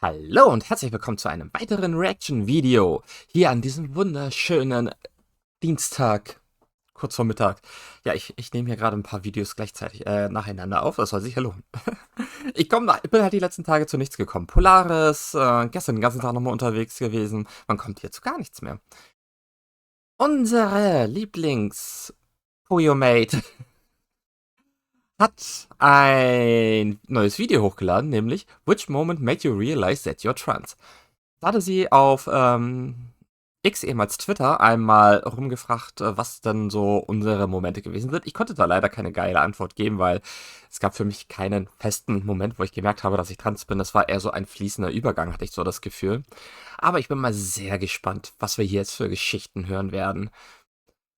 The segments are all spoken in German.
Hallo und herzlich willkommen zu einem weiteren Reaction-Video hier an diesem wunderschönen Dienstag, kurz vor Mittag. Ja, ich nehme hier gerade ein paar Videos gleichzeitig nacheinander auf, das soll sich ja lohnen. Ich bin halt die letzten Tage zu nichts gekommen. Polaris, gestern den ganzen Tag nochmal unterwegs gewesen, man kommt hier zu gar nichts mehr. Unsere Lieblings-Poyomate hat ein neues Video hochgeladen, nämlich Which Moment Made You Realize That You're Trans? Da hatte sie auf X, ehemals Twitter, einmal rumgefragt, was denn so unsere Momente gewesen sind. Ich konnte da leider keine geile Antwort geben, weil es gab für mich keinen festen Moment, wo ich gemerkt habe, dass ich trans bin. Das war eher so ein fließender Übergang, hatte ich so das Gefühl. Aber ich bin mal sehr gespannt, was wir hier jetzt für Geschichten hören werden.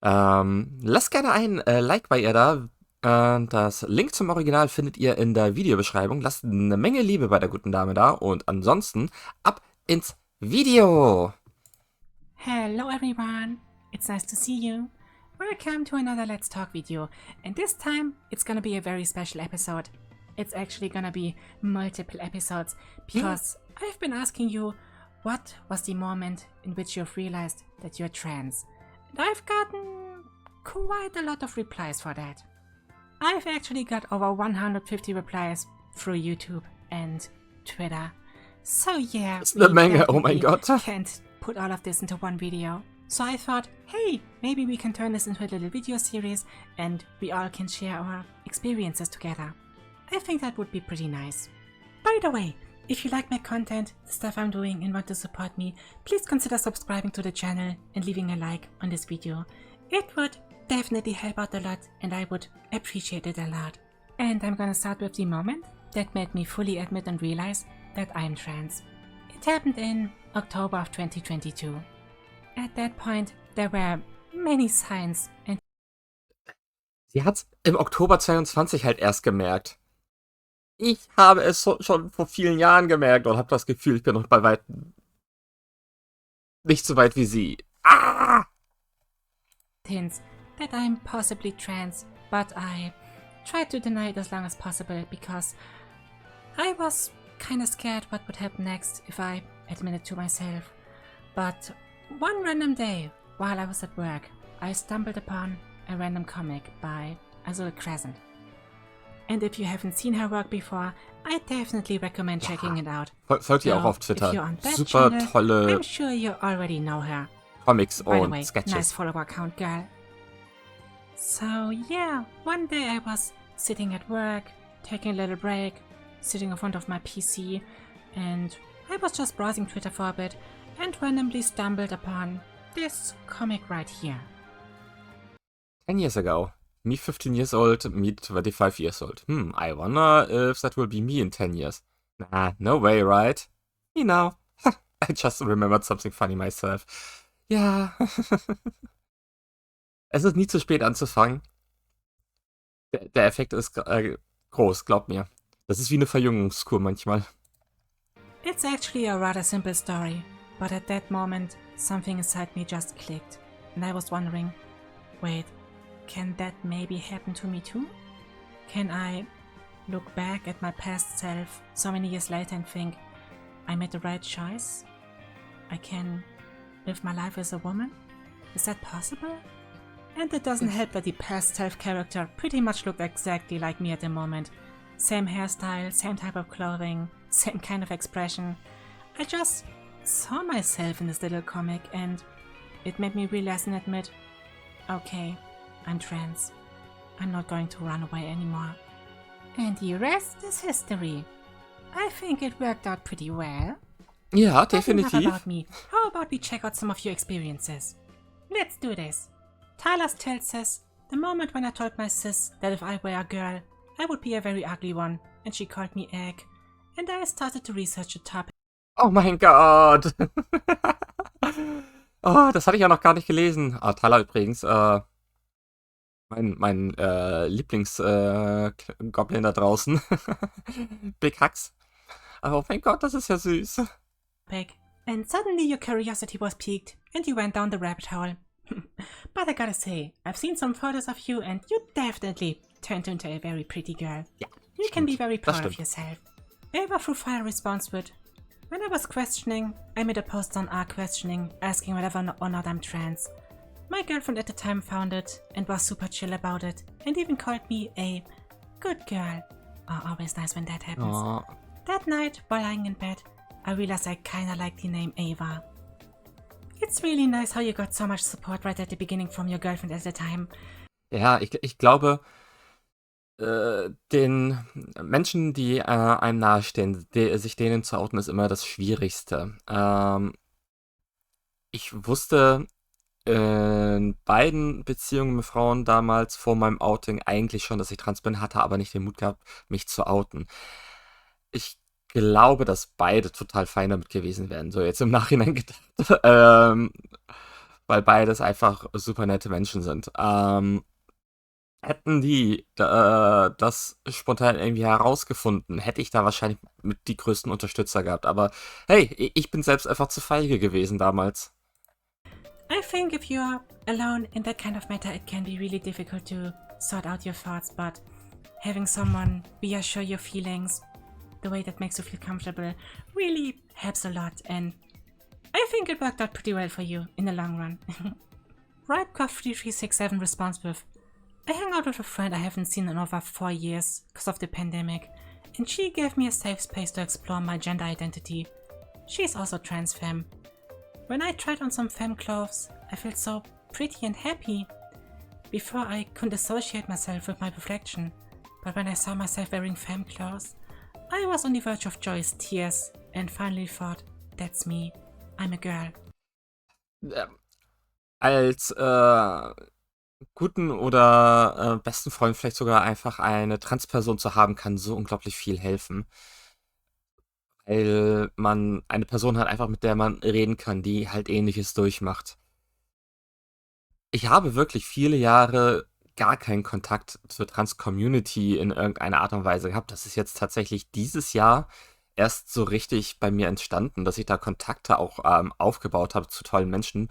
Lasst gerne ein Like bei ihr da. Das Link zum Original findet ihr in der Videobeschreibung. Lasst eine Menge Liebe bei der guten Dame da. Und ansonsten ab ins Video. Hello everyone, it's nice to see you. Welcome to another Let's Talk video, and this time it's gonna be a very special episode. It's actually gonna be multiple episodes, because I've been asking you what was the moment in which you've realized that you're trans. And I've gotten quite a lot of replies for that. I've actually got over 150 replies through YouTube and Twitter. So yeah, Das ist eine Menge, oh mein Gott. Can't put all of this into one video. So I thought, hey, maybe we can turn this into a little video series and we all can share our experiences together. I think that would be pretty nice. By the way, if you like my content, the stuff I'm doing and want to support me, please consider subscribing to the channel and leaving a like on this video. It would definitely help out a lot and I would appreciate it a lot. And I'm gonna start with the moment that made me fully admit and realize that I'm trans. It happened in October of 2022. At that point, there were many signs and Sie hat's im Oktober 22 halt erst gemerkt. Ich habe es schon vor vielen Jahren gemerkt und habe das Gefühl, ich bin noch bei weitem nicht so weit wie sie. Ah! hints that I'm possibly trans, but I tried to deny it as long as possible because I was kinda scared what would happen next if I admitted to myself. But one random day, while I was at work, I stumbled upon a random comic by Azul Crescent. And if you haven't seen her work before, I definitely recommend checking it out. Folgt ihr auch auf Twitter. If you're on that Super channel, tolle I'm sure you already know her. Comics By the und way, Sketches. nice follower count, girl. So yeah, one day I was sitting at work, taking a little break, sitting in front of my PC, and I was just browsing Twitter for a bit and randomly stumbled upon this comic right here. 10 years ago. Me 15 years old, me 25 years old. I wonder if that will be me in 10 years. Nah, no way, right? You know. I just remembered something funny myself. Ja. Es ist nie zu spät anzufangen. Der Effekt ist groß, glaub mir. Das ist wie eine Verjüngungskur manchmal. It's actually a rather simple story, but at that moment something inside me just clicked, and I was wondering, wait, can that maybe happen to me too? Can I look back at my past self so many years later and think, I made the right choice? I can live my life as a woman? Is that possible? And it doesn't help that the past self character pretty much looked exactly like me at the moment. Same hairstyle, same type of clothing, same kind of expression. I just saw myself in this little comic and it made me realize and admit, okay, I'm trans. I'm not going to run away anymore. And the rest is history. I think it worked out pretty well. Ja, But enough definitiv. about me. How about we check out some of your experiences? Let's do this. Tyler's tale says, the moment when I told my sis that if I were a girl, I would be a very ugly one, and she called me egg, and I started to research the topic. Oh mein Gott. Oh, das hatte ich ja noch gar nicht gelesen. Ah, Tyler übrigens, mein Lieblings-Goblin da draußen. Big Hacks. Oh mein Gott, das ist ja süß. And suddenly your curiosity was piqued, and you went down the rabbit hole. But I gotta say, I've seen some photos of you, and you definitely turned into a very pretty girl. Ja, You can be very das proud of stimmt. yourself. Ava through fire responds with, When I was questioning, I made a post on R questioning, asking whether or not I'm trans. My girlfriend at the time found it and was super chill about it, and even called me a good girl. Oh, always nice when that happens. Oh. That night, while lying in bed, I realized I kinda like the name Ava. It's really nice how you got so much support right at the beginning from your girlfriend at the time. Ja, ich glaube, den Menschen, die einem nahestehen, sich denen zu outen, ist immer das Schwierigste. Ich wusste in beiden Beziehungen mit Frauen damals vor meinem Outing eigentlich schon, dass ich trans bin, hatte aber nicht den Mut gehabt, mich zu outen. Ich glaube, dass beide total fein damit gewesen wären, so jetzt im Nachhinein gedacht. Weil beides einfach super nette Menschen sind. Hätten die das spontan irgendwie herausgefunden, hätte ich da wahrscheinlich mit die größten Unterstützer gehabt. Aber hey, ich bin selbst einfach zu feige gewesen damals. I think if you're alone in that kind of matter, it can be really difficult to sort out your thoughts, but having someone reassure your feelings the way that makes you feel comfortable really helps a lot, and I think it worked out pretty well for you in the long run. Ripecoff3367 responds with, I hang out with a friend I haven't seen in over 4 years because of the pandemic, and she gave me a safe space to explore my gender identity. She's also trans femme. When I tried on some femme clothes, I felt so pretty and happy. Before I couldn't associate myself with my reflection, but when I saw myself wearing femme clothes, I was on the verge of joyous tears and finally thought, that's me, I'm a girl. Als guten oder besten Freund vielleicht sogar einfach eine Transperson zu haben, kann so unglaublich viel helfen. Weil man eine Person hat einfach, mit der man reden kann, die halt Ähnliches durchmacht. Ich habe wirklich viele Jahre gar keinen Kontakt zur Trans-Community in irgendeiner Art und Weise gehabt. Das ist jetzt tatsächlich dieses Jahr erst so richtig bei mir entstanden, dass ich da Kontakte auch aufgebaut habe zu tollen Menschen,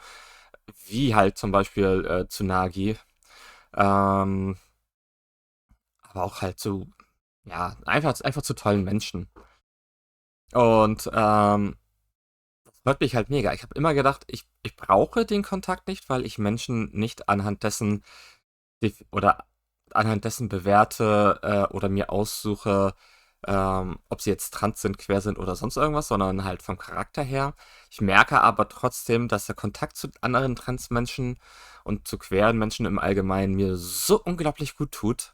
wie halt zum Beispiel zu Nagi, aber auch halt zu, ja, einfach zu tollen Menschen. Und das freut mich halt mega. Ich habe immer gedacht, ich brauche den Kontakt nicht, weil ich Menschen nicht anhand dessen bewerte oder mir aussuche, ob sie jetzt trans sind, quer sind oder sonst irgendwas, sondern halt vom Charakter her. Ich merke aber trotzdem, dass der Kontakt zu anderen Transmenschen und zu queeren Menschen im Allgemeinen mir so unglaublich gut tut.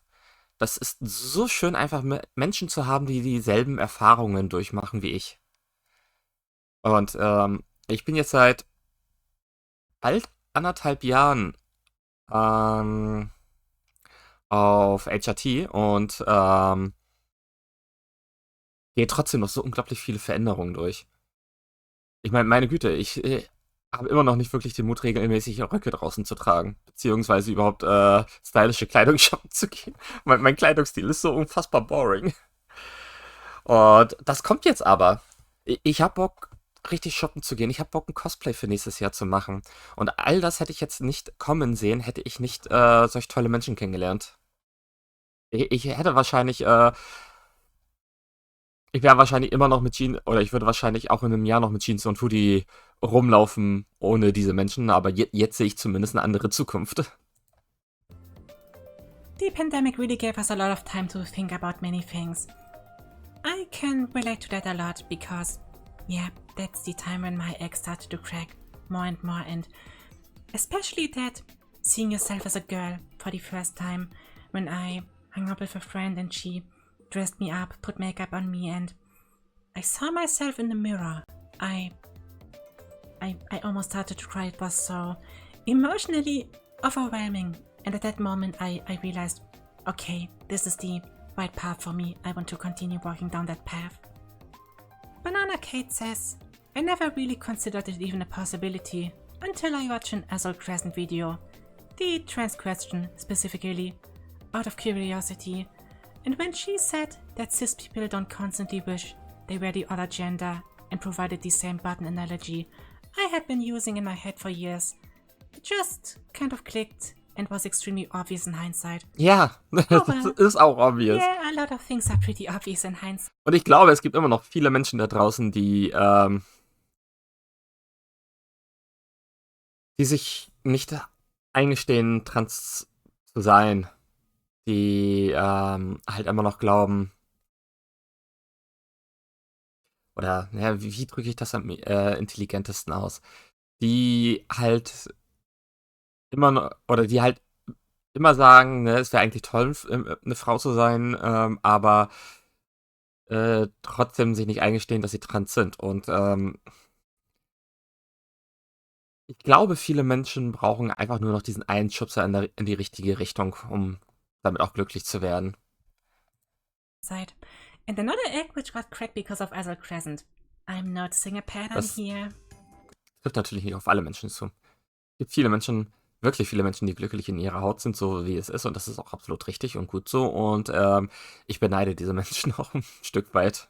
Das ist so schön, einfach Menschen zu haben, die dieselben Erfahrungen durchmachen wie ich. Und ich bin jetzt seit bald 1,5 Jahren auf HRT und gehe trotzdem noch so unglaublich viele Veränderungen durch. Ich meine, meine Güte, ich habe immer noch nicht wirklich den Mut, regelmäßig Röcke draußen zu tragen, beziehungsweise überhaupt stylische Kleidung shoppen zu gehen. Mein Kleidungsstil ist so unfassbar boring. Und das kommt jetzt aber. Ich habe Bock, richtig shoppen zu gehen. Ich habe Bock, ein Cosplay für nächstes Jahr zu machen. Und all das hätte ich jetzt nicht kommen sehen, hätte ich nicht solch tolle Menschen kennengelernt. Ich hätte wahrscheinlich ich wäre wahrscheinlich immer noch mit Jeans, oder ich würde wahrscheinlich auch in einem Jahr noch mit Jeans und Hoodie rumlaufen ohne diese Menschen, aber jetzt sehe ich zumindest eine andere Zukunft. The pandemic really gave us a lot of time to think about many things. I can relate to that a lot because, yeah, that's the time when my egg started to crack more and more, and especially that seeing yourself as a girl for the first time when I hung out with a friend and she dressed me up, put makeup on me, and I saw myself in the mirror. I almost started to cry. It was so emotionally overwhelming, and at that moment I realized, okay, this is the right path for me. I want to continue walking down that path. Banana Kate says, I never really considered it even a possibility until I watched an Azul Crescent video, the trans question specifically, out of curiosity. And when she said that cis people don't constantly wish they were the other gender and provided the same button analogy I had been using in my head for years, it just kind of clicked and was extremely obvious in hindsight. Ja, das well. ist auch obvious. Yeah, a lot of things are pretty obvious in hindsight. Und ich glaube, es gibt immer noch viele Menschen da draußen, die sich nicht eingestehen, trans zu sein. Die halt immer noch glauben, oder ja, wie drücke ich das am intelligentesten aus? Die halt immer noch, oder die halt immer sagen, ne, es wäre eigentlich toll, eine Frau zu sein, aber trotzdem sich nicht eingestehen, dass sie trans sind. Und ich glaube, viele Menschen brauchen einfach nur noch diesen einen Schubser in die richtige Richtung, um damit auch glücklich zu werden. And another egg which got cracked because of Azal Crescent. I'm noticing a pattern Das here. trifft natürlich nicht auf alle Menschen zu. Es gibt viele Menschen, wirklich viele Menschen, die glücklich in ihrer Haut sind, so wie es ist. Und das ist auch absolut richtig und gut so. Und ich beneide diese Menschen auch ein Stück weit.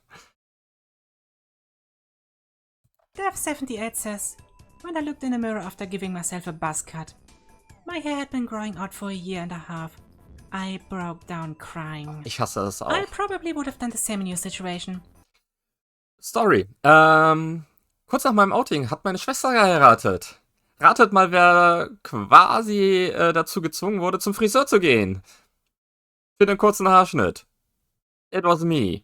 Dev78 says, when I looked in the mirror after giving myself a buzz cut, my hair had been growing out for a year and a half. I broke down crying. Ich hasse das auch. I probably would have done the same in your situation. Story. Kurz nach meinem Outing hat meine Schwester geheiratet. Ratet mal, wer quasi dazu gezwungen wurde, zum Friseur zu gehen. Für den kurzen Haarschnitt. It was me. Ich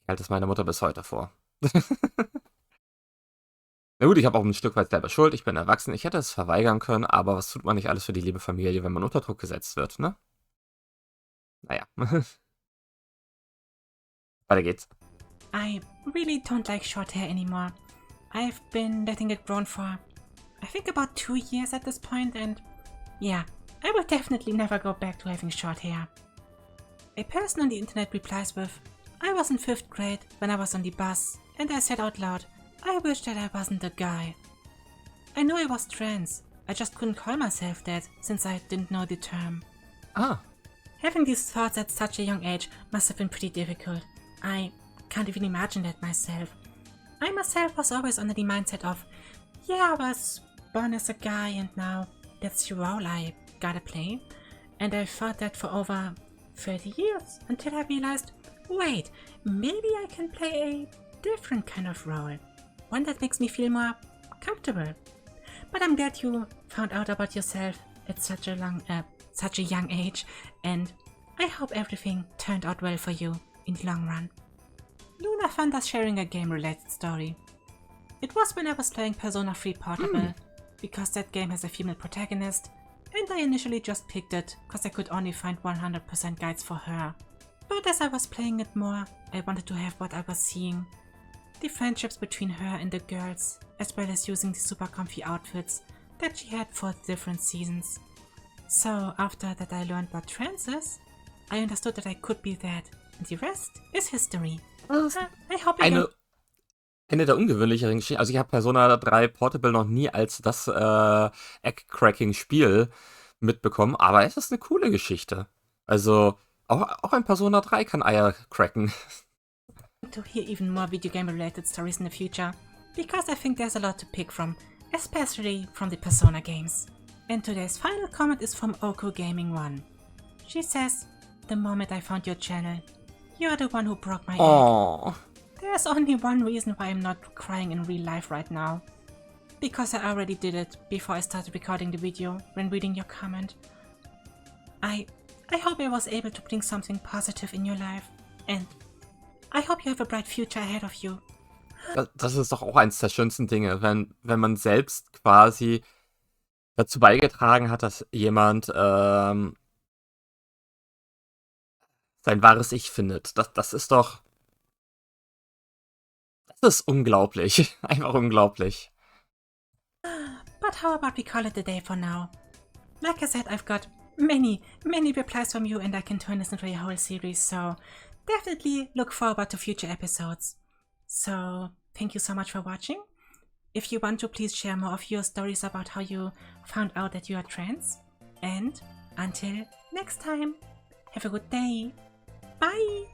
halte es meiner Mutter bis heute vor. Na gut, ich habe auch ein Stück weit selber Schuld. Ich bin erwachsen. Ich hätte es verweigern können, aber was tut man nicht alles für die liebe Familie, wenn man unter Druck gesetzt wird, ne? Naja. Weiter geht's. I really don't like short hair anymore. I've been letting it grow for, I think about 2 years at this point, and yeah, I will definitely never go back to having short hair. A person on the internet replies with, I was in 5th grade when I was on the bus, and I said out loud, I wish that I wasn't a guy. I knew I was trans, I just couldn't call myself that since I didn't know the term. Ah. Having these thoughts at such a young age must have been pretty difficult. I can't even imagine that myself. I myself was always under the mindset of, yeah, I was born as a guy and now that's the role I gotta play. And I thought that for over 30 years until I realized, wait, maybe I can play a different kind of role. One that makes me feel more comfortable. But I'm glad you found out about yourself at such a young age, and I hope everything turned out well for you in the long run. Luna found us sharing a game-related story. It was when I was playing Persona 3 Portable, because that game has a female protagonist, and I initially just picked it because I could only find 100% guides for her. But as I was playing it more, I wanted to have what I was seeing. The friendships between her and the girls, as well as using the super comfy outfits that she had for the different seasons. So after that I learned what trans is, I understood that I could be that, and the rest is history. I hope eine der ungewöhnlicheren Geschichten. Also ich habe Persona 3 Portable noch nie als das Egg-Cracking-Spiel mitbekommen, aber es ist eine coole Geschichte. Also auch ein Persona 3 kann Eier cracken. To hear even more video game related stories in the future, because I think there's a lot to pick from, especially from the Persona games. And today's final comment is from Oko Gaming 1. She says, the moment I found your channel, you're the one who broke my egg. There's only one reason why I'm not crying in real life right now. Because I already did it before I started recording the video when reading your comment. I hope I was able to bring something positive in your life, and I hope you have a bright future ahead of you. Das ist doch auch eins der schönsten Dinge, wenn man selbst quasi dazu beigetragen hat, dass jemand sein wahres Ich findet. Das ist doch... Das ist unglaublich. Einfach unglaublich. But how about we call it a day for now? Like I said, I've got many replies from you and I can turn this into a whole series, so definitely look forward to future episodes. So, thank you so much for watching. If you want to, please share more of your stories about how you found out that you are trans. And until next time, have a good day. Bye!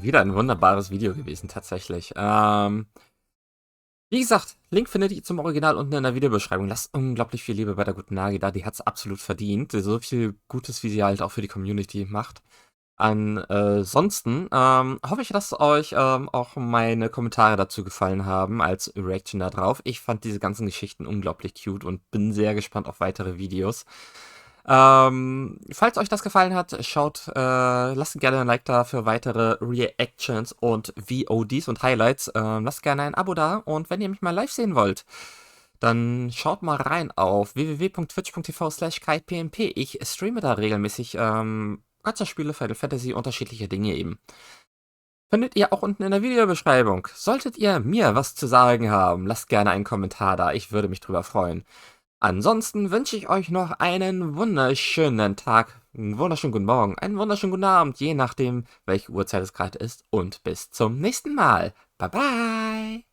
Wieder ein wunderbares Video gewesen, tatsächlich. Wie gesagt, Link findet ihr zum Original unten in der Videobeschreibung. Lasst unglaublich viel Liebe bei der guten Nagi da, die hat's absolut verdient. So viel Gutes, wie sie halt auch für die Community macht. Ansonsten hoffe ich, dass euch auch meine Kommentare dazu gefallen haben als Reaction da drauf. Ich fand diese ganzen Geschichten unglaublich cute und bin sehr gespannt auf weitere Videos. Falls euch das gefallen hat, lasst gerne ein Like da für weitere Reactions und VODs und Highlights. Lasst gerne ein Abo da und wenn ihr mich mal live sehen wollt, dann schaut mal rein auf www.twitch.tv/kitepmp. Ich streame da regelmäßig Gacha-Spiele, Final Fantasy, unterschiedliche Dinge eben. Findet ihr auch unten in der Videobeschreibung. Solltet ihr mir was zu sagen haben, lasst gerne einen Kommentar da. Ich würde mich drüber freuen. Ansonsten wünsche ich euch noch einen wunderschönen Tag, einen wunderschönen guten Morgen, einen wunderschönen guten Abend, je nachdem, welche Uhrzeit es gerade ist. Und bis zum nächsten Mal. Bye bye.